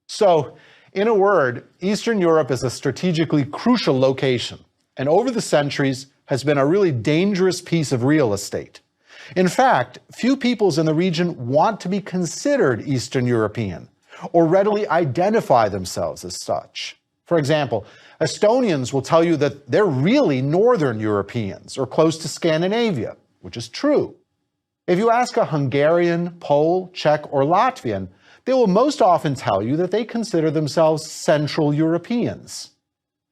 So, in a word, Eastern Europe is a strategically crucial location, and over the centuries has been a really dangerous piece of real estate. In fact, few peoples in the region want to be considered Eastern European or readily identify themselves as such. For example, Estonians will tell you that they're really Northern Europeans or close to Scandinavia, which is true. If you ask a Hungarian, Pole, Czech, or Latvian, they will most often tell you that they consider themselves Central Europeans.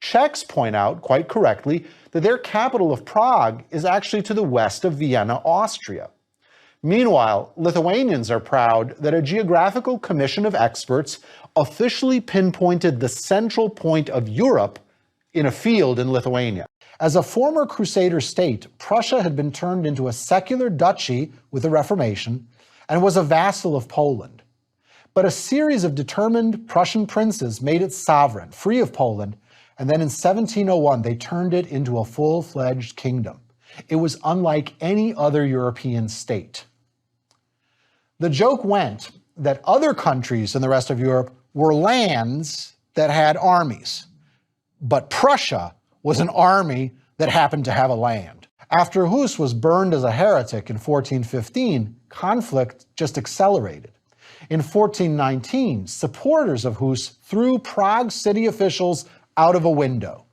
Czechs point out, quite correctly, that their capital of Prague is actually to the west of Vienna, Austria. Meanwhile, Lithuanians are proud that a geographical commission of experts officially pinpointed the central point of Europe in a field in Lithuania. As a former Crusader state, Prussia had been turned into a secular duchy with the Reformation and was a vassal of Poland. But a series of determined Prussian princes made it sovereign, free of Poland, and then in 1701 they turned it into a full-fledged kingdom. It was unlike any other European state. The joke went that other countries in the rest of Europe were lands that had armies, but Prussia was an army that happened to have a land. After Hus was burned as a heretic in 1415, conflict just accelerated. In 1419, supporters of Hus threw Prague city officials out of a window.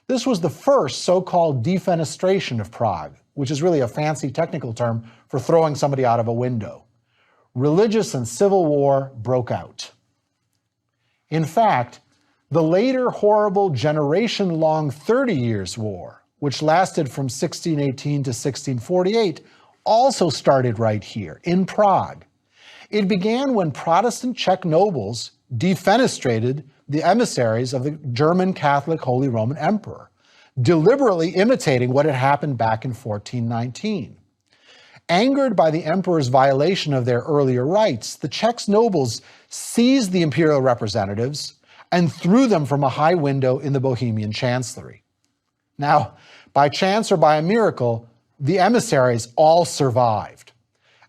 This was the first so-called defenestration of Prague, which is really a fancy technical term for throwing somebody out of a window. Religious and civil war broke out. In fact, the later horrible generation-long 30 Years' War, which lasted from 1618 to 1648, also started right here, in Prague. It began when Protestant Czech nobles defenestrated the emissaries of the German Catholic Holy Roman Emperor, deliberately imitating what had happened back in 1419. Angered by the emperor's violation of their earlier rights, the Czech nobles seized the imperial representatives and threw them from a high window in the Bohemian chancellery. Now, by chance or by a miracle, the emissaries all survived.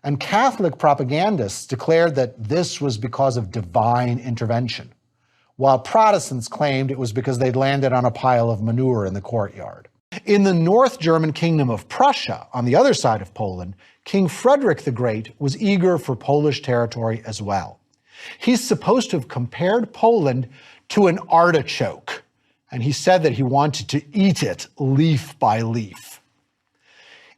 And Catholic propagandists declared that this was because of divine intervention, while Protestants claimed it was because they'd landed on a pile of manure in the courtyard. In the North German kingdom of Prussia, on the other side of Poland, King Frederick the Great was eager for Polish territory as well. He's supposed to have compared Poland to an artichoke, and he said that he wanted to eat it leaf by leaf.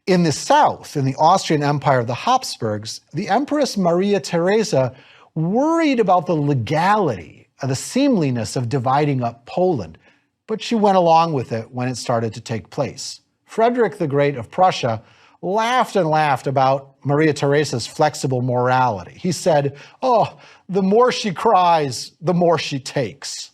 In the south, in the Austrian Empire of the Habsburgs, the Empress Maria Theresa worried about the legality, the seemliness of dividing up Poland, but she went along with it when it started to take place. Frederick the Great of Prussia laughed and laughed about Maria Theresa's flexible morality. He said, "Oh, the more she cries, the more she takes."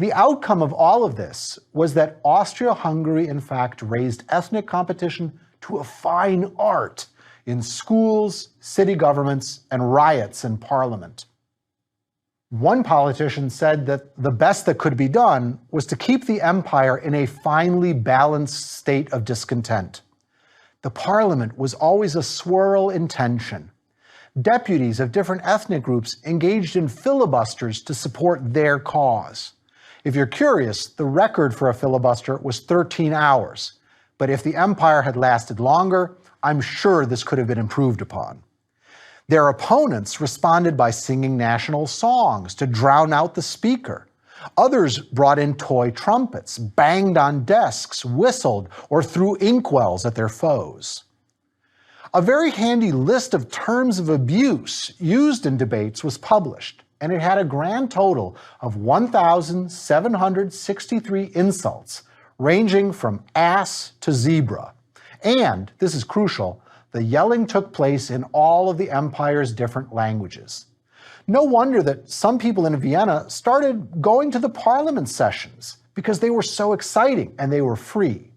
The outcome of all of this was that Austria-Hungary, in fact, raised ethnic competition to a fine art in schools, city governments, and riots in parliament. One politician said that the best that could be done was to keep the empire in a finely balanced state of discontent. The parliament was always a swirl in tension. Deputies of different ethnic groups engaged in filibusters to support their cause. If you're curious, the record for a filibuster was 13 hours. But if the empire had lasted longer, I'm sure this could have been improved upon. Their opponents responded by singing national songs to drown out the speaker. Others brought in toy trumpets, banged on desks, whistled, or threw inkwells at their foes. A very handy list of terms of abuse used in debates was published, and it had a grand total of 1,763 insults, ranging from ass to zebra. And, this is crucial, the yelling took place in all of the empire's different languages. No wonder that some people in Vienna started going to the parliament sessions because they were so exciting and they were free.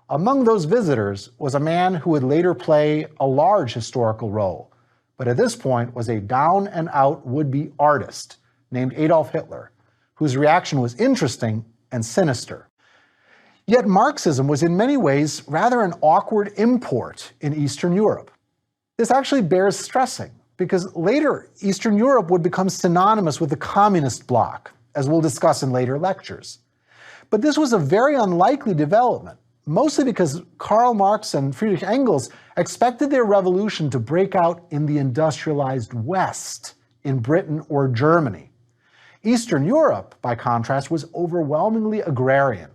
Among those visitors was a man who would later play a large historical role, but at this point was a down-and-out would-be artist named Adolf Hitler, whose reaction was interesting and sinister. Yet Marxism was in many ways rather an awkward import in Eastern Europe. This actually bears stressing. because later Eastern Europe would become synonymous with the communist bloc, as we'll discuss in later lectures. But this was a very unlikely development, mostly because Karl Marx and Friedrich Engels expected their revolution to break out in the industrialized West, in Britain or Germany. Eastern Europe, by contrast, was overwhelmingly agrarian,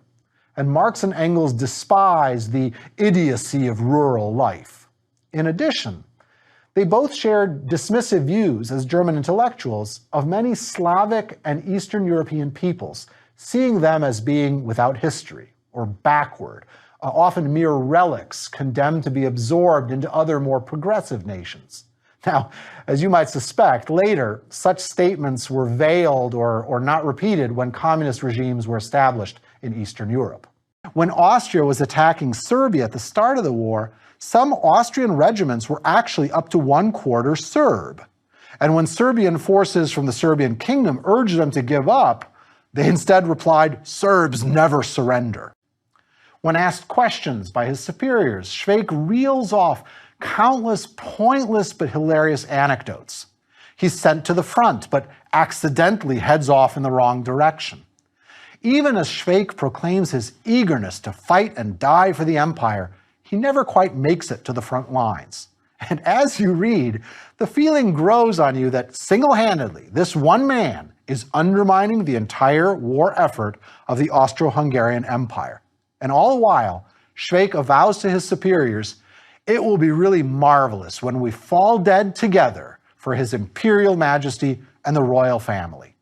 and Marx and Engels despised the idiocy of rural life. In addition, they both shared dismissive views as German intellectuals of many Slavic and Eastern European peoples, seeing them as being without history or backward, often mere relics condemned to be absorbed into other more progressive nations. Now, as you might suspect, later such statements were veiled or not repeated when communist regimes were established in Eastern Europe. When Austria was attacking Serbia at the start of the war, some Austrian regiments were actually up to 1/4 Serb. And when Serbian forces from the Serbian kingdom urged them to give up, they instead replied, "Serbs never surrender." When asked questions by his superiors, Schweik reels off countless pointless but hilarious anecdotes. He's sent to the front, but accidentally heads off in the wrong direction. Even as Schweik proclaims his eagerness to fight and die for the empire, he never quite makes it to the front lines. And as you read, the feeling grows on you that single-handedly, this one man is undermining the entire war effort of the Austro-Hungarian Empire. And all the while, Schweik avows to his superiors, "It will be really marvelous when we fall dead together for His Imperial Majesty and the royal family."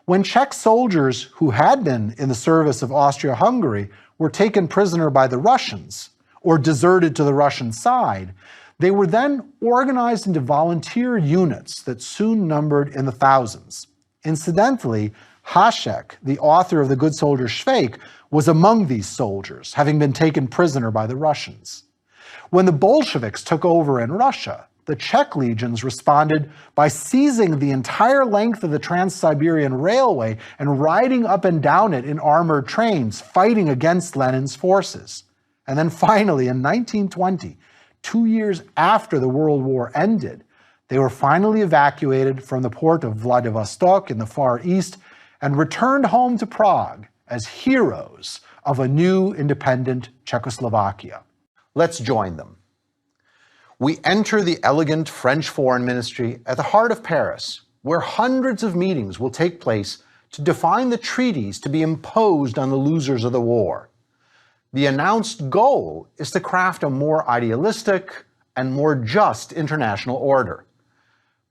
When Czech soldiers who had been in the service of Austria-Hungary were taken prisoner by the Russians, or deserted to the Russian side, they were then organized into volunteer units that soon numbered in the thousands. Incidentally, Hašek, the author of The Good Soldier Schweik, was among these soldiers, having been taken prisoner by the Russians. When the Bolsheviks took over in Russia, the Czech legions responded by seizing the entire length of the Trans-Siberian Railway and riding up and down it in armored trains, fighting against Lenin's forces. And then finally, in 1920, 2 years after the World War ended, they were finally evacuated from the port of Vladivostok in the Far East and returned home to Prague as heroes of a new independent Czechoslovakia. Let's join them. We enter the elegant French Foreign Ministry at the heart of Paris, where hundreds of meetings will take place to define the treaties to be imposed on the losers of the war. The announced goal is to craft a more idealistic and more just international order.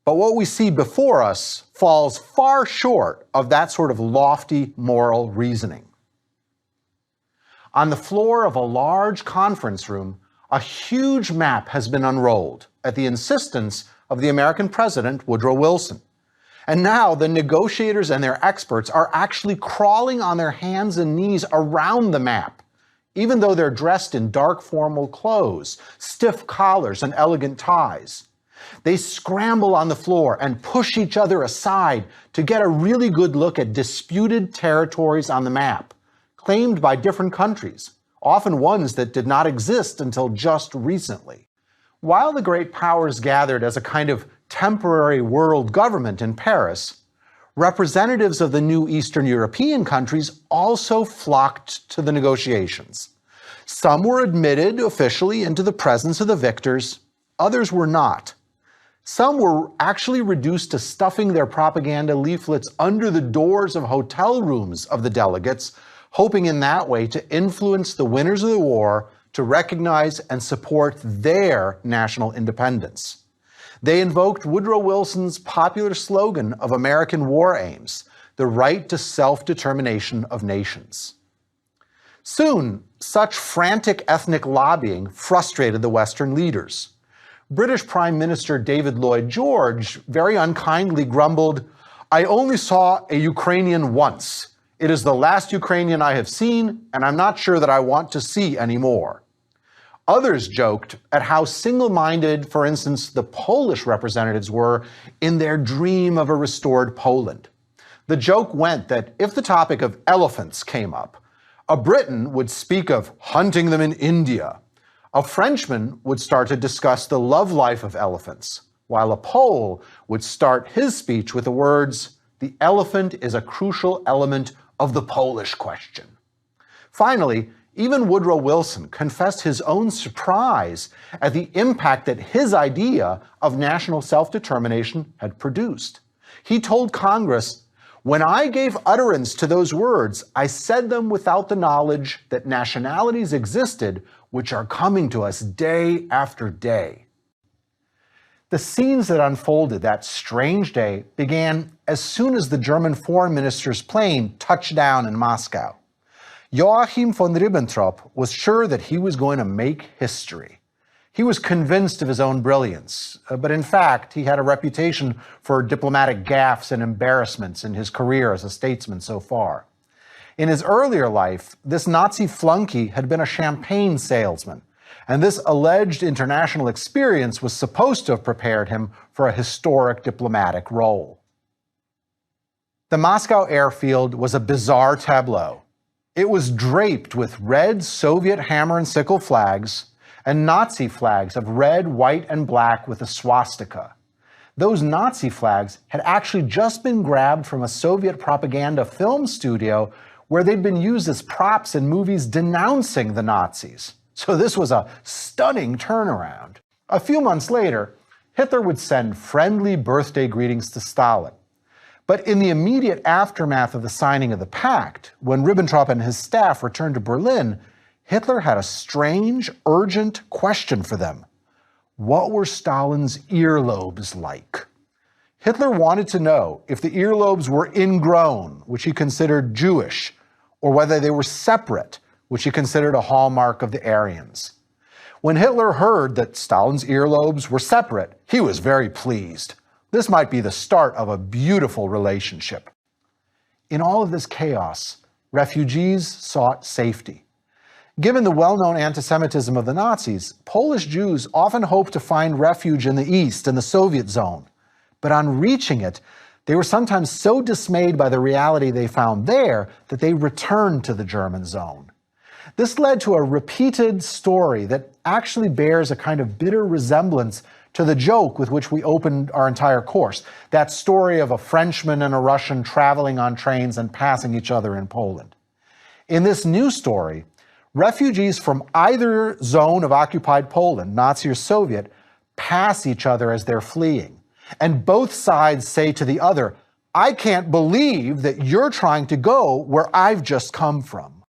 But what we see before us falls far short of that sort of lofty moral reasoning. On the floor of a large conference room, a huge map has been unrolled at the insistence of the American president, Woodrow Wilson. And now the negotiators and their experts are actually crawling on their hands and knees around the map, even though they're dressed in dark formal clothes, stiff collars, and elegant ties. They scramble on the floor and push each other aside to get a really good look at disputed territories on the map, claimed by different countries, often ones that did not exist until just recently. While the great powers gathered as a kind of temporary world government in Paris, representatives of the new Eastern European countries also flocked to the negotiations. Some were admitted officially into the presence of the victors, others were not. Some were actually reduced to stuffing their propaganda leaflets under the doors of hotel rooms of the delegates, hoping in that way to influence the winners of the war to recognize and support their national independence. They invoked Woodrow Wilson's popular slogan of American war aims, the right to self-determination of nations. Soon, such frantic ethnic lobbying frustrated the Western leaders. British Prime Minister David Lloyd George very unkindly grumbled, "I only saw a Ukrainian once. It is the last Ukrainian I have seen, and I'm not sure that I want to see any more." Others joked at how single-minded, for instance, the Polish representatives were in their dream of a restored Poland. The joke went that if the topic of elephants came up, a Briton would speak of hunting them in India. A Frenchman would start to discuss the love life of elephants, while a Pole would start his speech with the words, "The elephant is a crucial element of the Polish question." Finally, even Woodrow Wilson confessed his own surprise at the impact that his idea of national self-determination had produced. He told Congress, "When I gave utterance to those words, I said them without the knowledge that nationalities existed which are coming to us day after day." The scenes that unfolded that strange day began as soon as the German foreign minister's plane touched down in Moscow. Joachim von Ribbentrop was sure that he was going to make history. He was convinced of his own brilliance, but in fact, he had a reputation for diplomatic gaffes and embarrassments in his career as a statesman so far. In his earlier life, this Nazi flunky had been a champagne salesman, and this alleged international experience was supposed to have prepared him for a historic diplomatic role. The Moscow airfield was a bizarre tableau. It was draped with red Soviet hammer and sickle flags and Nazi flags of red, white, and black with a swastika. Those Nazi flags had actually just been grabbed from a Soviet propaganda film studio where they'd been used as props in movies denouncing the Nazis. So this was a stunning turnaround. A few months later, Hitler would send friendly birthday greetings to Stalin. But in the immediate aftermath of the signing of the pact, when Ribbentrop and his staff returned to Berlin, Hitler had a strange, urgent question for them. What were Stalin's earlobes like? Hitler wanted to know if the earlobes were ingrown, which he considered Jewish, or whether they were separate, which he considered a hallmark of the Aryans. When Hitler heard that Stalin's earlobes were separate, he was very pleased. This might be the start of a beautiful relationship. In all of this chaos, refugees sought safety. Given the well-known anti-Semitism of the Nazis, Polish Jews often hoped to find refuge in the East, in the Soviet zone. But on reaching it, they were sometimes so dismayed by the reality they found there that they returned to the German zone. This led to a repeated story that actually bears a kind of bitter resemblance to the joke with which we opened our entire course, that story of a Frenchman and a Russian traveling on trains and passing each other in Poland. In this new story, refugees from either zone of occupied Poland, Nazi or Soviet, pass each other as they're fleeing. And both sides say to the other, "I can't believe that you're trying to go where I've just come from."